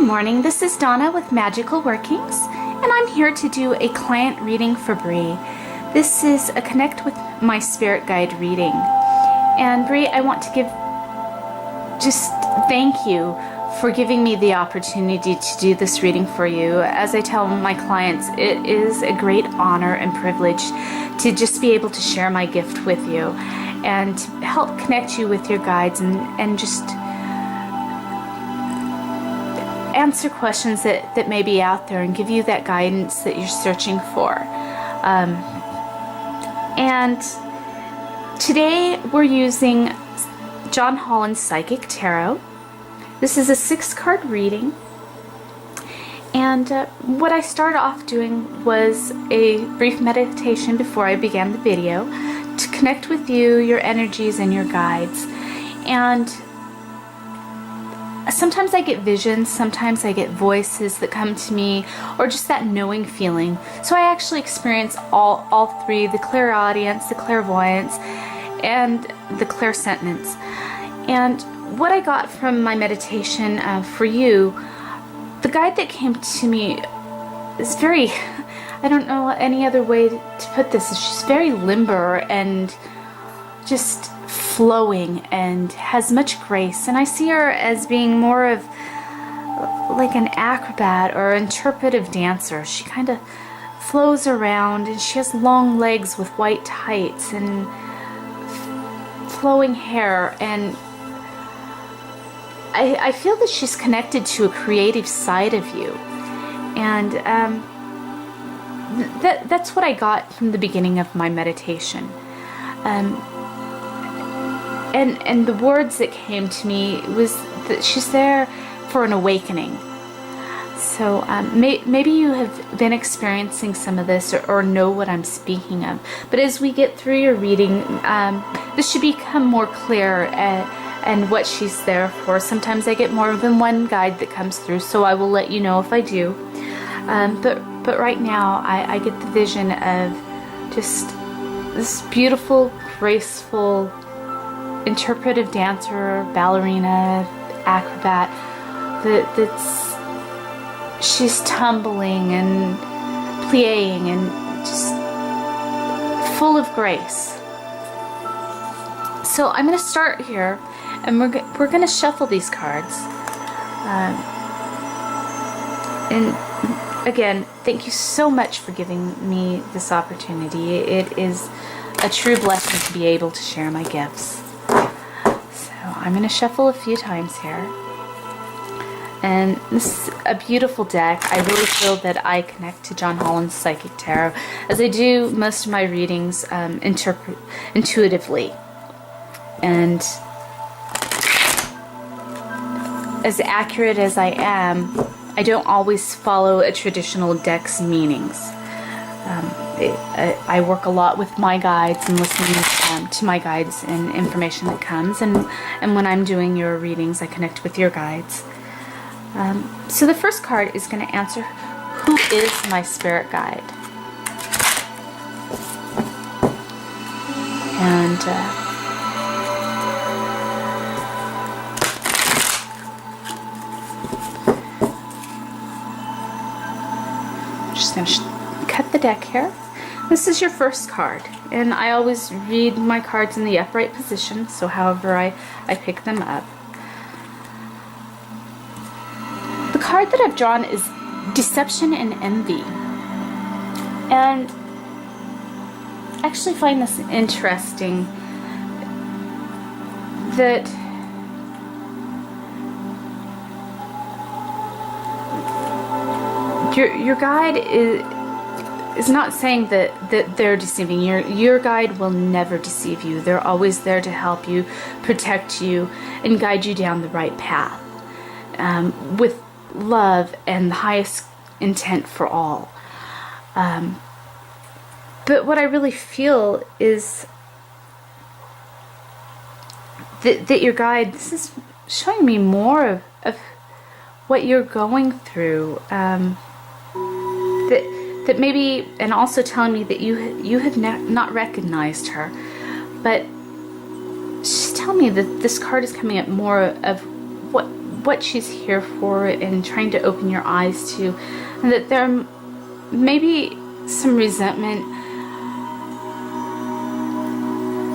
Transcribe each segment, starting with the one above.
morning, this is Donna with Magical Workings, and I'm here to do a client reading for Bree. This is a Connect with My Spirit Guide reading. And Bree, I want to just thank you for giving me the opportunity to do this reading for you. As I tell my clients, it is a great honor and privilege to just be able to share my gift with you and help connect you with your guides and just answer questions that may be out there and give you that guidance that you're searching for. And today we're using John Holland's Psychic Tarot. This is a 6-card reading, and what I started off doing was a brief meditation before I began the video to connect with you, your energies, and your guides. And sometimes I get visions, sometimes I get voices that come to me, or just that knowing feeling. So I actually experience all three: the clairaudience, the clairvoyance, and the clairsentience. And what I got from my meditation for you, the guide that came to me is very, I don't know any other way to put this. She's very limber and just flowing and has much grace. And I see her as being more of like an acrobat or interpretive dancer. She kind of flows around, and she has long legs with white tights and flowing hair, and I feel that she's connected to a creative side of you. And that's what I got from the beginning of my meditation. And the words that came to me was that she's there for an awakening. So maybe you have been experiencing some of this or know what I'm speaking of. But as we get through your reading, this should become more clear and what she's there for. Sometimes I get more than one guide that comes through, so I will let you know if I do. But right now, I get the vision of just this beautiful, graceful, interpretive dancer, ballerina, acrobat she's tumbling and plie-ing and just full of grace. So I'm going to start here, and we're going to shuffle these cards. And again, thank you so much for giving me this opportunity. It is a true blessing to be able to share my gifts. So I'm going to shuffle a few times here. And this is a beautiful deck. I really feel that I connect to John Holland's Psychic Tarot, as I do most of my readings intuitively. And as accurate as I am, I don't always follow a traditional deck's meanings. I work a lot with my guides and listening to my guides and information that comes. And when I'm doing your readings, I connect with your guides. So the first card is going to answer, who is my spirit guide? And I'm just going to cut the deck here. This is your first card, and I always read my cards in the upright position, so however I pick them up. The card that I've drawn is Deception and Envy. And I actually find this interesting, that your guide is not saying that they're deceiving. Your guide will never deceive you. They're always there to help you, protect you, and guide you down the right path. With love and the highest intent for all. But what I really feel is that your guide, this is showing me more of what you're going through. That maybe, and also telling me that you have not recognized her. But she's telling me that this card is coming up more of what what she's here for and trying to open your eyes to, and that there may be some resentment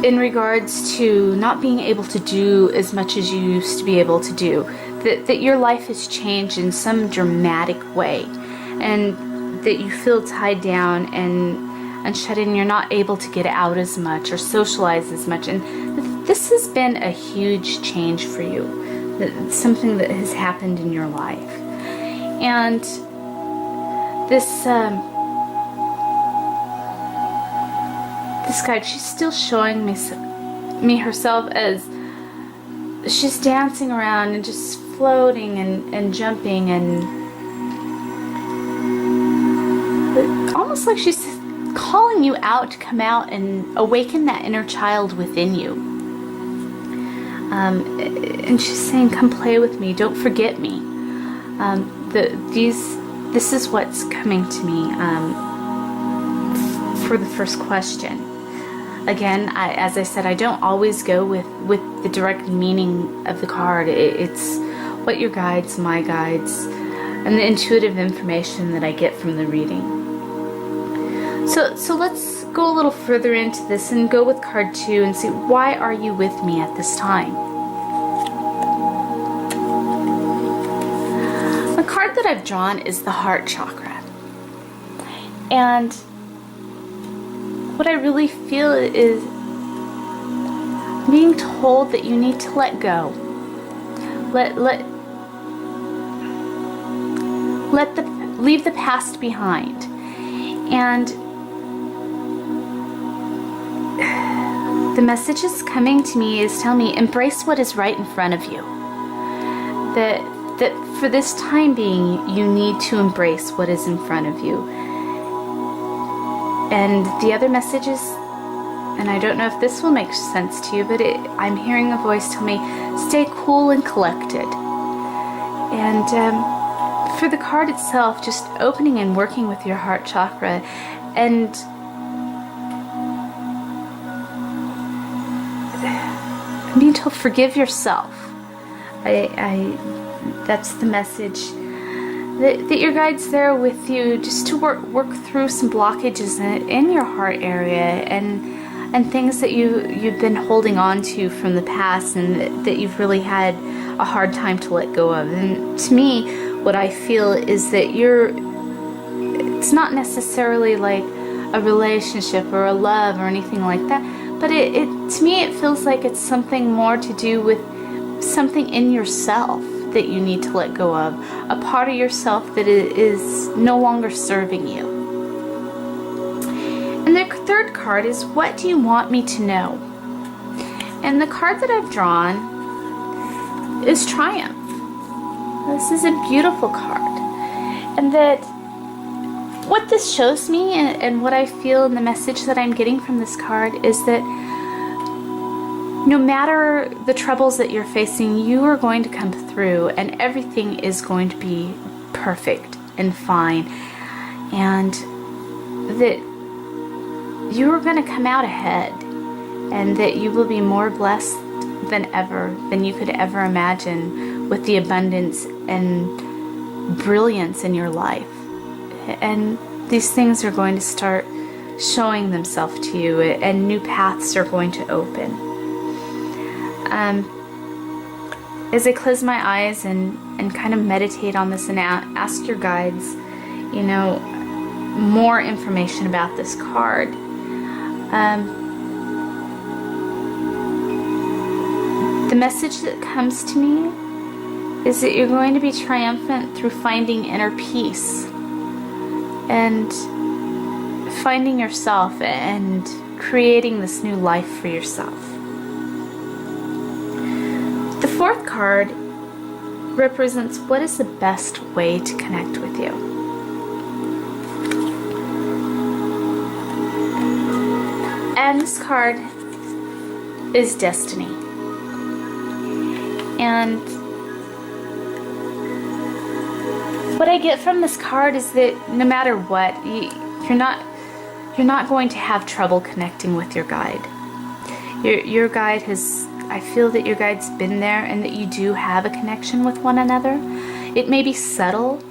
in regards to not being able to do as much as you used to be able to do, that your life has changed in some dramatic way, and that you feel tied down and shut in. You're not able to get out as much or socialize as much, and this has been a huge change for you, something that has happened in your life. And this guide, she's still showing me herself as she's dancing around and just floating and jumping, and almost like she's calling you out to come out and awaken that inner child within you. And she's saying, come play with me, don't forget me. This is what's coming to me for the first question. Again, as I said, I don't always go with the direct meaning of the card. It's what your guides, my guides, and the intuitive information that I get from the reading. So let's go a little further into this and go with card 2 and see, why are you with me at this time? The card that I've drawn is the heart chakra. And what I really feel is being told that you need to let go. Leave the past behind. And the message that's coming to me is telling me, embrace what is right in front of you. That for this time being, you need to embrace what is in front of you. And the other messages, and I don't know if this will make sense to you, but I'm hearing a voice tell me, stay cool and collected. And for the card itself, just opening and working with your heart chakra, and being told, forgive yourself. That's the message. That your guide's there with you just to work through some blockages in your heart area, and things that you've been holding on to from the past, and that you've really had a hard time to let go of. And to me, what I feel is that it's not necessarily like a relationship or a love or anything like that, but to me it feels like it's something more to do with something in yourself that you need to let go of, a part of yourself that is no longer serving you. And the third card is, what do you want me to know? And the card that I've drawn is Triumph. This is a beautiful card. And that what this shows me, and what I feel in the message that I'm getting from this card, is that no matter the troubles that you're facing, you are going to come through, and everything is going to be perfect and fine, and that you are going to come out ahead, and that you will be more blessed than you could ever imagine, with the abundance and brilliance in your life. And these things are going to start showing themselves to you, and new paths are going to open. As I close my eyes and kind of meditate on this and ask your guides, more information about this card, the message that comes to me is that you're going to be triumphant through finding inner peace and finding yourself and creating this new life for yourself. The fourth card represents what is the best way to connect with you. And this card is Destiny. And what I get from this card is that no matter what, you're not going to have trouble connecting with your guide. Your guide has I feel that your guide's been there and that you do have a connection with one another. It may be subtle,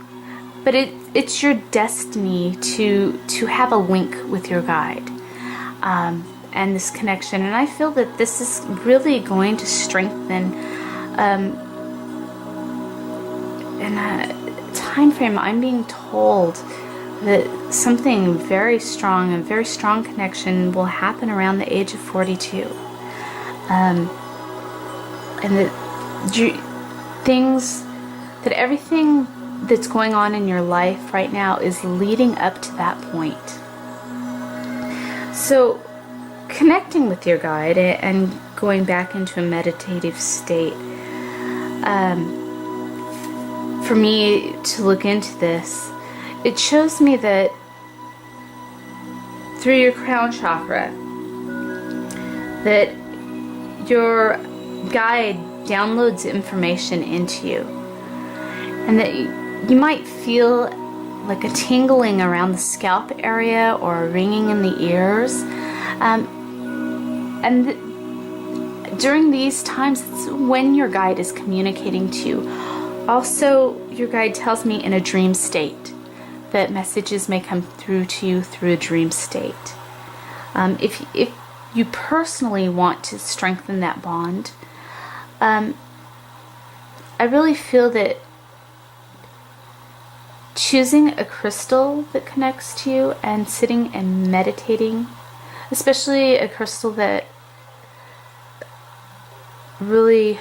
but it's your destiny to have a link with your guide, and this connection. And I feel that this is really going to strengthen in a time frame. I'm being told that something very strong, a very strong connection will happen around the age of 42. And that everything that's going on in your life right now is leading up to that point. So connecting with your guide and going back into a meditative state, for me to look into this, it shows me that through your crown chakra, that your guide downloads information into you, and that you might feel like a tingling around the scalp area or a ringing in the ears. During these times, it's when your guide is communicating to you. Also, your guide tells me in a dream state that messages may come through to you through a dream state. If you personally want to strengthen that bond, I really feel that choosing a crystal that connects to you and sitting and meditating, especially a crystal that really,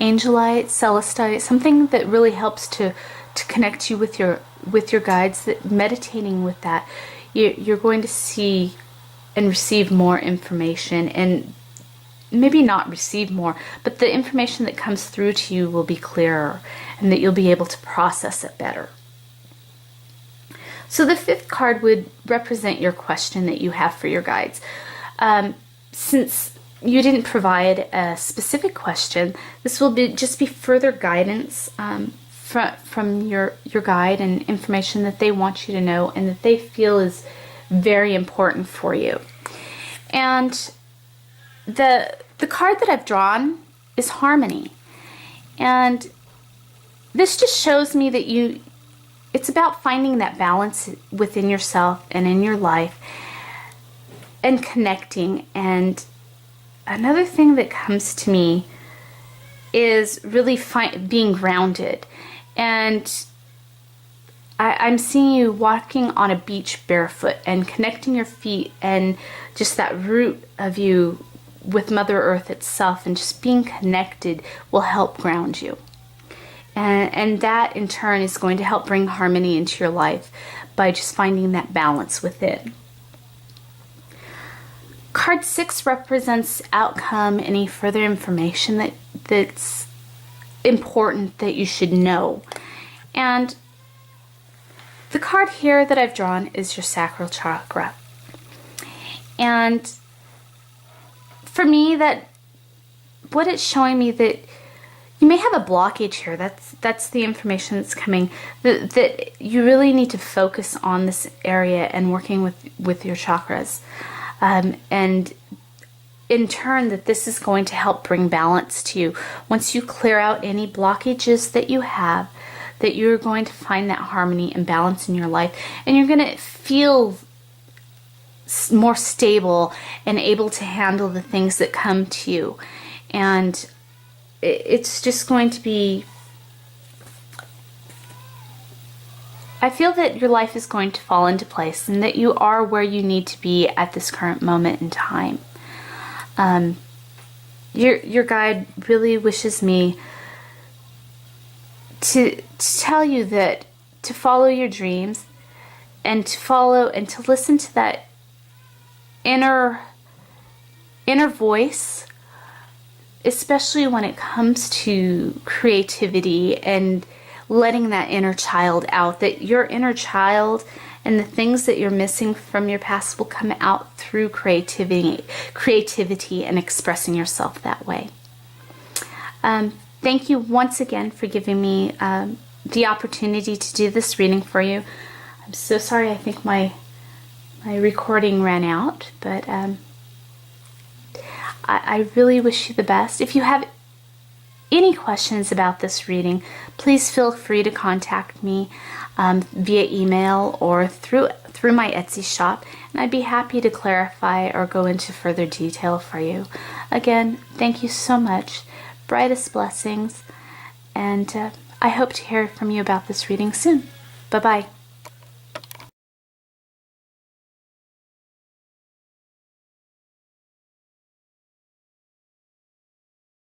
angelite, celestite, something that really helps to connect you with your guides, that meditating with that, you're going to see and receive more information, and maybe not receive more, but the information that comes through to you will be clearer, and that you'll be able to process it better. So the fifth card would represent your question that you have for your guides. Since you didn't provide a specific question, this will just be further guidance from your guide and information that they want you to know and that they feel is very important for you. And the card that I've drawn is Harmony. And this just shows me that it's about finding that balance within yourself and in your life and connecting. And another thing that comes to me is really being grounded. And I'm seeing you walking on a beach barefoot and connecting your feet and just that root of you with Mother Earth itself, and just being connected will help ground you. And that in turn is going to help bring harmony into your life by just finding that balance within. Card 6 represents outcome, any further information that's important that you should know. And the card here that I've drawn is your sacral chakra. And for me, what it's showing me that you may have a blockage here. That's the information that's coming. That you really need to focus on this area and working with your chakras. And in turn, that this is going to help bring balance to you. Once you clear out any blockages that you have, that you're going to find that harmony and balance in your life, and you're going to feel more stable and able to handle the things that come to you. And it's just going to be, I feel that your life is going to fall into place and that you are where you need to be at this current moment in time. Your guide really wishes me to tell you that to follow your dreams and to listen to that inner voice, especially when it comes to creativity and letting that inner child out, that your inner child and the things that you're missing from your past will come out through creativity and expressing yourself that way. Thank you once again for giving me the opportunity to do this reading for you. I'm so sorry, I think my recording ran out, but I really wish you the best. If you have any questions about this reading, please feel free to contact me via email or through my Etsy shop, and I'd be happy to clarify or go into further detail for you. Again, thank you so much. Brightest blessings, and I hope to hear from you about this reading soon. Bye-bye.